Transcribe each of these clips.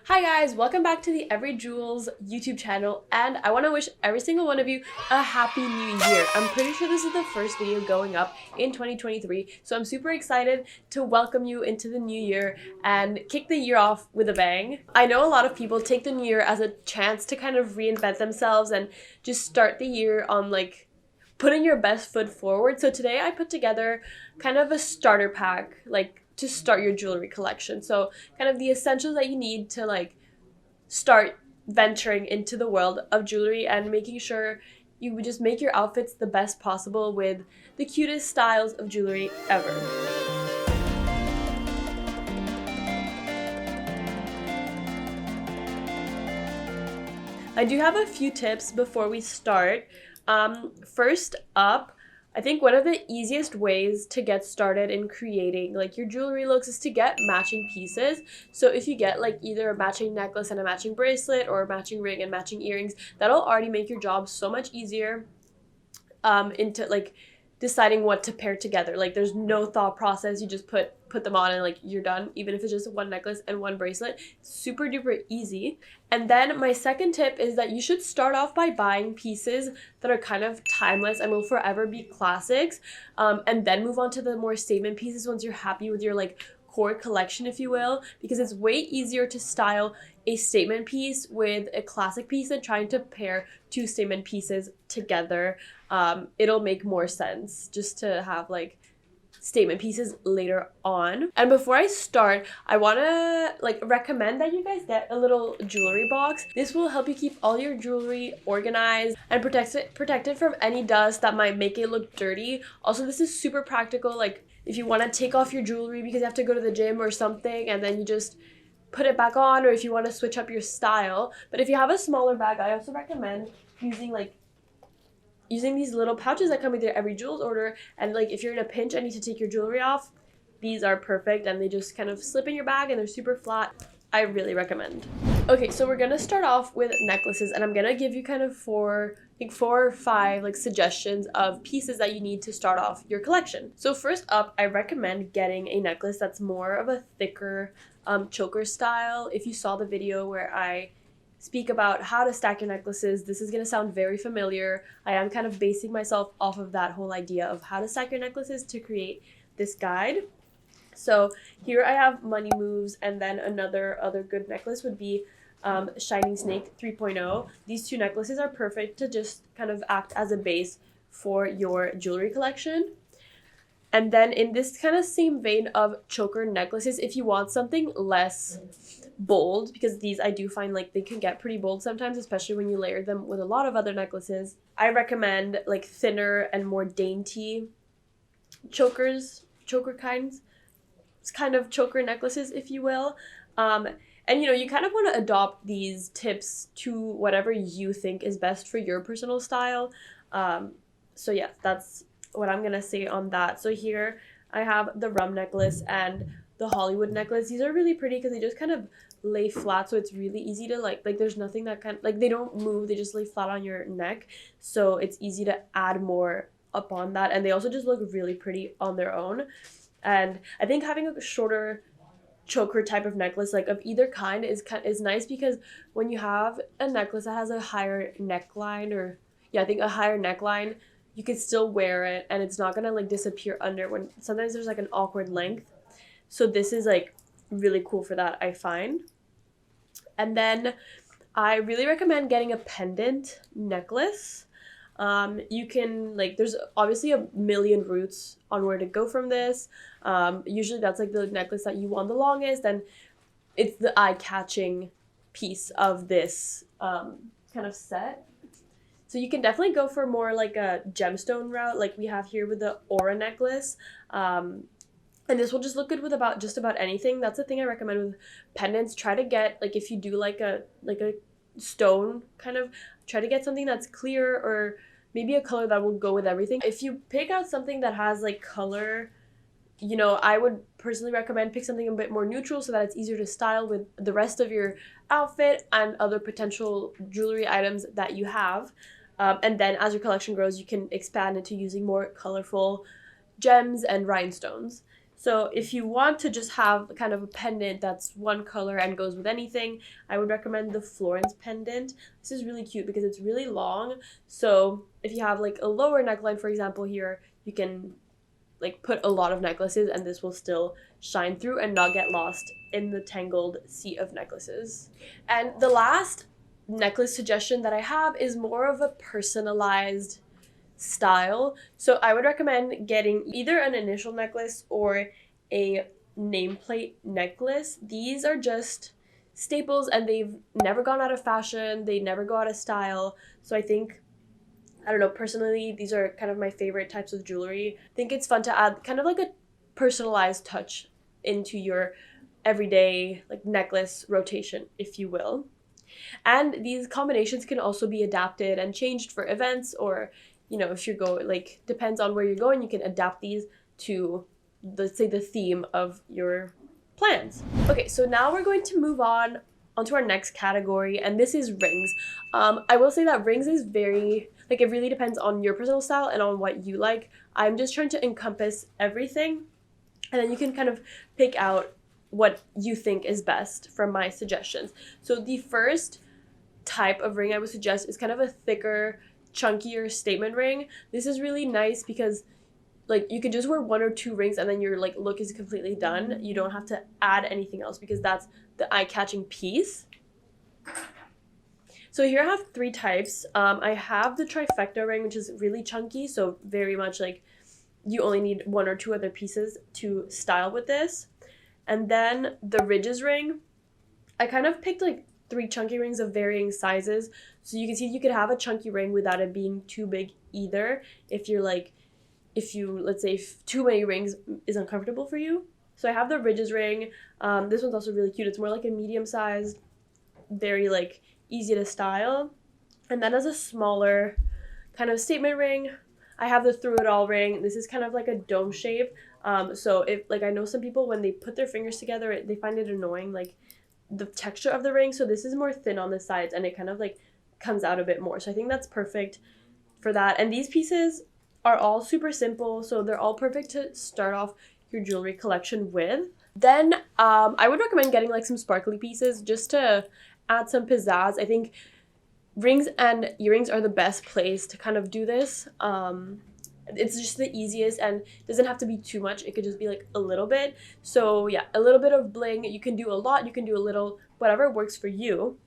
Hi guys, welcome back to the Every Jewels YouTube channel, and I want to wish every single one of you a happy new year. I'm pretty sure this is the first video going up in 2023, so I'm super excited to welcome you into the new year and kick the year off with a bang. I know a lot of people take the new year as a chance to kind of reinvent themselves and just start the year on putting your best foot forward. So today I put together kind of a starter pack, to start your jewelry collection. So kind of the essentials that you need to start venturing into the world of jewelry and making sure you would just make your outfits the best possible with the cutest styles of jewelry ever. I do have a few tips before we start. First up, I think one of the easiest ways to get started in creating your jewelry looks is to get matching pieces. So if you get either a matching necklace and a matching bracelet or a matching ring and matching earrings, that'll already make your job so much easier into deciding what to pair together. There's no thought process. You just put them on and you're done, even if it's just one necklace and one bracelet. Super duper easy. And then my second tip is that you should start off by buying pieces that are kind of timeless and will forever be classics, and then move on to the more statement pieces once you're happy with your core collection, if you will, because it's way easier to style a statement piece with a classic piece than trying to pair two statement pieces together. It'll make more sense just to have statement pieces later on. And before I start, I want to recommend that you guys get a little jewelry box. This will help you keep all your jewelry organized and protect it from any dust that might make it look dirty. Also, this is super practical, if you want to take off your jewelry because you have to go to the gym or something and then you just put it back on, or if you want to switch up your style. But if you have a smaller bag, I also recommend using these little pouches that come with your Every Jewels order. And if you're in a pinch and need to take your jewelry off, these are perfect and they just kind of slip in your bag and they're super flat. I really recommend. Okay, so we're gonna start off with necklaces, and I'm gonna give you kind of four or five suggestions of pieces that you need to start off your collection. So first up, I recommend getting a necklace that's more of a thicker choker style. If you saw the video where I speak about how to stack your necklaces, this is going to sound very familiar. I am kind of basing myself off of that whole idea of how to stack your necklaces to create this guide. So here I have Money Moves, and then other good necklace would be Shining Snake 3.0. These two necklaces are perfect to just kind of act as a base for your jewelry collection. And then in this kind of same vein of choker necklaces, if you want something less bold, because these I do find they can get pretty bold sometimes, especially when you layer them with a lot of other necklaces, I recommend thinner and more dainty choker kinds. It's kind of choker necklaces, if you will. And you kind of want to adopt these tips to whatever you think is best for your personal style. So yeah, that's what I'm gonna say on that. So here I have the rum necklace and the Hollywood necklace. These are really pretty because they just kind of lay flat, so it's really easy to there's nothing that they don't move, they just lay flat on your neck, so it's easy to add more up on that, and they also just look really pretty on their own. And I think having a shorter choker type of necklace of either kind is nice, because when you have a necklace that has a higher neckline, or I think a higher neckline, you can still wear it and it's not gonna disappear under, when sometimes there's an awkward length. So this is really cool for that, I find. And then I really recommend getting a pendant necklace. You can there's obviously a million routes on where to go from this. Usually that's the necklace that you want the longest, and it's the eye-catching piece of this kind of set. So you can definitely go for more a gemstone route, like we have here with the aura necklace. And this will just look good with just about anything. That's the thing I recommend with pendants. Try to get if you do a stone kind of, try to get something that's clear, or maybe a color that will go with everything. If you pick out something that has color, I would personally recommend pick something a bit more neutral so that it's easier to style with the rest of your outfit and other potential jewelry items that you have. And then as your collection grows, you can expand into using more colorful gems and rhinestones. So if you want to just have kind of a pendant that's one color and goes with anything, I would recommend the Florence pendant. This is really cute because it's really long. So if you have like a lower neckline, for example, here, you can like put a lot of necklaces and this will still shine through and not get lost in the tangled sea of necklaces. And the last necklace suggestion that I have is more of a personalized style. So I would recommend getting either an initial necklace or a nameplate necklace. These are just staples and they've never gone out of fashion, they never go out of style. So I think, I don't know, personally, these are kind of my favorite types of jewelry. I think it's fun to add kind of like a personalized touch into your everyday like necklace rotation, if you will. And these combinations can also be adapted and changed for events, or if you go, like, depends on where you're going, you can adapt these to let's say the theme of your plans. Okay, so now we're going to move on onto our next category, and this is rings. I will say that rings is very, like, it really depends on your personal style and on what you like. I'm just trying to encompass everything, and then you can kind of pick out what you think is best from my suggestions. So the first type of ring I would suggest is kind of a thicker, chunkier statement ring. This is really nice because like you can just wear one or two rings and then your like look is completely done. You don't have to add anything else because that's the eye-catching piece. So here I have three types. I have the trifecta ring, which is really chunky, so very much like you only need one or two other pieces to style with this. And then the ridges ring, I kind of picked like three chunky rings of varying sizes. So you can see you could have a chunky ring without it being too big either. If you, let's say, if too many rings is uncomfortable for you. So I have the ridges ring. This one's also really cute. It's more like a medium sized, very like easy to style. And then as a smaller kind of statement ring, I have the through it all ring. This is kind of like a dome shape. So if like I know some people when they put their fingers together, they find it annoying, like the texture of the ring. So this is more thin on the sides and it kind of like comes out a bit more. So I think that's perfect for that. And these pieces are all super simple, so they're all perfect to start off your jewelry collection with. Then I would recommend getting like some sparkly pieces just to add some pizzazz. I think rings and earrings are the best place to kind of do this. It's just the easiest and doesn't have to be too much. It could just be like a little bit. So yeah, a little bit of bling. You can do a lot, you can do a little, whatever works for you.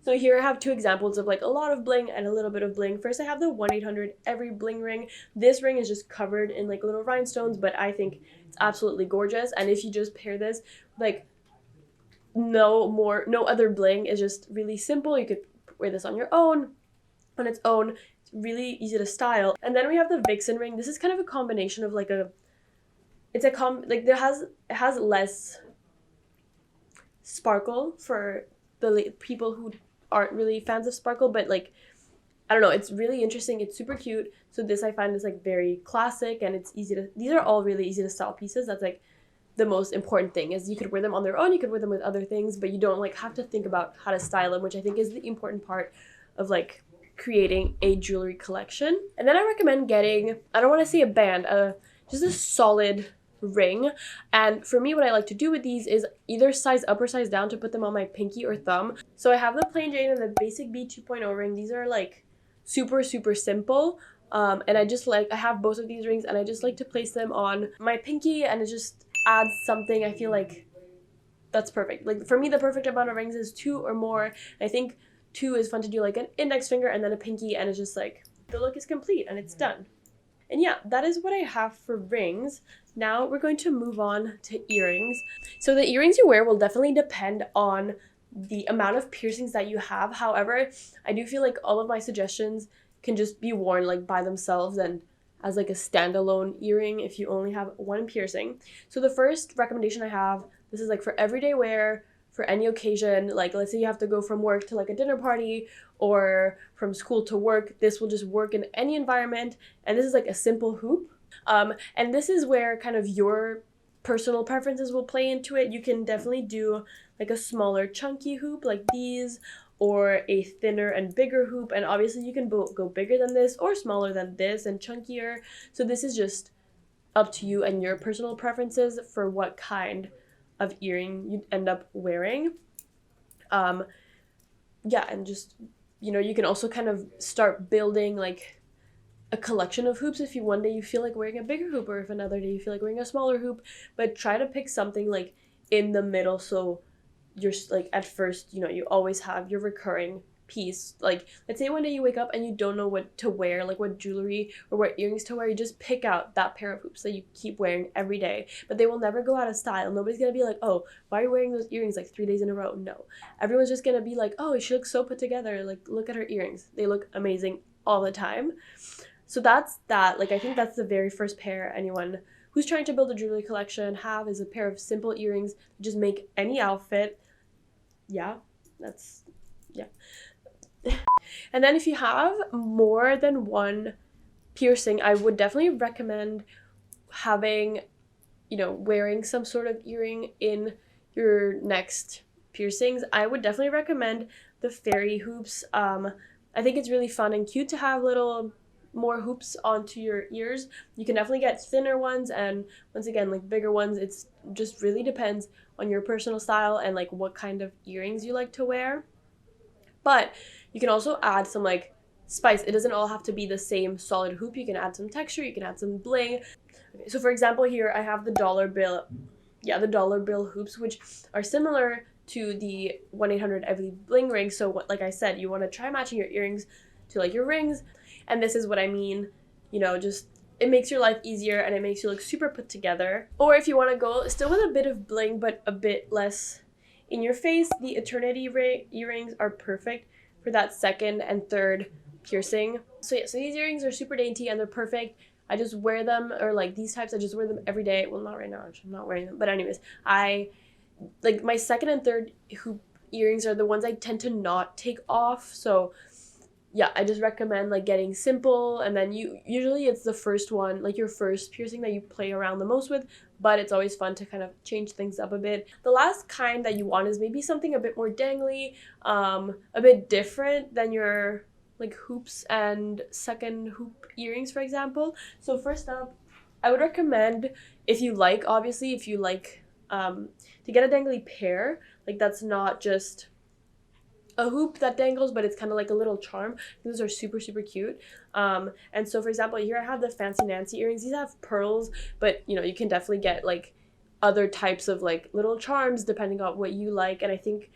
So here I have two examples of like a lot of bling and a little bit of bling. First, I have the 1-800 Evry bling ring. This ring is just covered in like little rhinestones, but I think it's absolutely gorgeous. And if you just pair this like no other bling, is just really simple. You could wear this on your own, on its own. It's really easy to style. And then we have the Vixen ring. This is kind of a combination of like it has less sparkle for the people who aren't really fans of sparkle, but like I don't know, it's really interesting. It's super cute. So this I find is like very classic and it's easy to, these are all really easy to style pieces. That's like the most important thing, is you could wear them on their own, you could wear them with other things, but you don't like have to think about how to style them, which I think is the important part of like creating a jewelry collection. And then I recommend getting, I don't want to say a band, just a solid ring. And for me, what I like to do with these is either size up or size down to put them on my pinky or thumb. So I have the plain Jane and the basic B 2.0 ring. These are like super simple, and I have both of these rings and I just like to place them on my pinky, and it just adds something. I feel like that's perfect. Like for me, the perfect amount of rings is 2 or more. I think 2 is fun to do, like an index finger and then a pinky, and it's just like the look is complete and it's done. And yeah, that is what I have for rings. Now we're going to move on to earrings. So the earrings you wear will definitely depend on the amount of piercings that you have. However, I do feel like all of my suggestions can just be worn like by themselves and as like a standalone earring if you only have one piercing. So the first recommendation I have, this is like for everyday wear, for any occasion, like let's say you have to go from work to like a dinner party or from school to work. This will just work in any environment, and this is like a simple hoop. And this is where kind of your personal preferences will play into it. You can definitely do like a smaller chunky hoop like these, or a thinner and bigger hoop, and obviously you can go bigger than this or smaller than this and chunkier. So this is just up to you and your personal preferences for what kind of earring you end up wearing. Yeah, and just, you know, you can also kind of start building like a collection of hoops if you one day you feel like wearing a bigger hoop, or if another day you feel like wearing a smaller hoop. But try to pick something like in the middle, so you're like, at first, you know, you always have your recurring piece. Like, let's say one day you wake up and you don't know what to wear, like what jewelry or what earrings to wear. You just pick out that pair of hoops that you keep wearing every day, but they will never go out of style. Nobody's gonna be like, oh, why are you wearing those earrings like 3 days in a row? No, everyone's just gonna be like, oh, she looks so put together, like look at her earrings, they look amazing all the time. So that's that. Like, I think that's the very first pair anyone who's trying to build a jewelry collection have, is a pair of simple earrings. Just make any outfit. Yeah, that's, yeah. And then if you have more than one piercing, I would definitely recommend having, you know, wearing some sort of earring in your next piercings. I would definitely recommend the fairy hoops. I think it's really fun and cute to have little more hoops onto your ears. You can definitely get thinner ones, and once again, like bigger ones. It's just really depends on your personal style and like what kind of earrings you like to wear. But you can also add some like spice. It doesn't all have to be the same solid hoop. You can add some texture, you can add some bling. Okay, so for example, here I have the dollar bill hoops, which are similar to the 1-800-EVRY bling ring. So what, like I said, you want to try matching your earrings to like your rings, and this is what I mean, you know, just it makes your life easier and it makes you look super put together. Or if you want to go still with a bit of bling but a bit less in your face, the eternity earrings are perfect for that second and third piercing. So yeah, so these earrings are super dainty and they're perfect. I just wear them, or like these types, I just wear them every day. Well, not right now, I'm not wearing them, but anyways, I like my second and third hoop earrings are the ones I tend to not take off. So yeah, I just recommend like getting simple, and then usually it's the first one, like your first piercing, that you play around the most with, but it's always fun to kind of change things up a bit. The last kind that you want is maybe something a bit more dangly, a bit different than your like hoops and second hoop earrings, for example. So first up, I would recommend, if you like to get a dangly pair, like that's not just a hoop that dangles, but it's kind of like a little charm. Those are super, super cute. And so for example, here I have the Fancy Nancy earrings. These have pearls, but you know, you can definitely get like other types of like little charms depending on what you like. And I think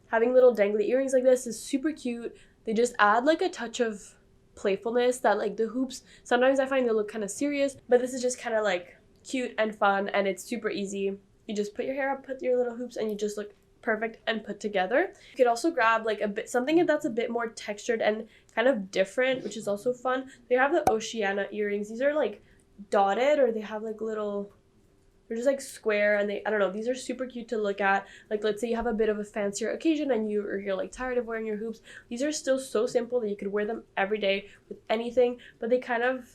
having little dangly earrings like this is super cute. They just add like a touch of playfulness that like the hoops, sometimes I find they look kind of serious, but this is just kind of like cute and fun, and it's super easy. You just put your hair up, put your little hoops, and you just look perfect and put together. You could also grab like a bit something that's a bit more textured and kind of different, which is also fun. They have the Oceana earrings. These are like dotted, or they have like little, they're just like square, and I don't know, these are super cute to look at. Like, let's say you have a bit of a fancier occasion and you're like tired of wearing your hoops. These are still so simple that you could wear them every day with anything, but they kind of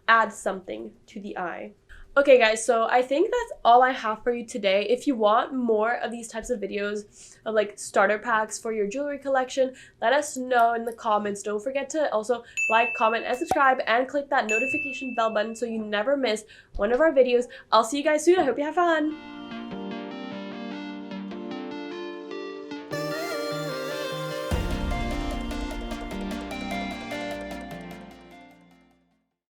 add something to the eye. Okay guys, so I think that's all I have for you today. If you want more of these types of videos of like starter packs for your jewelry collection, let us know in the comments. Don't forget to also like, comment, and subscribe, and click that notification bell button so you never miss one of our videos. I'll see you guys soon. I hope you have fun.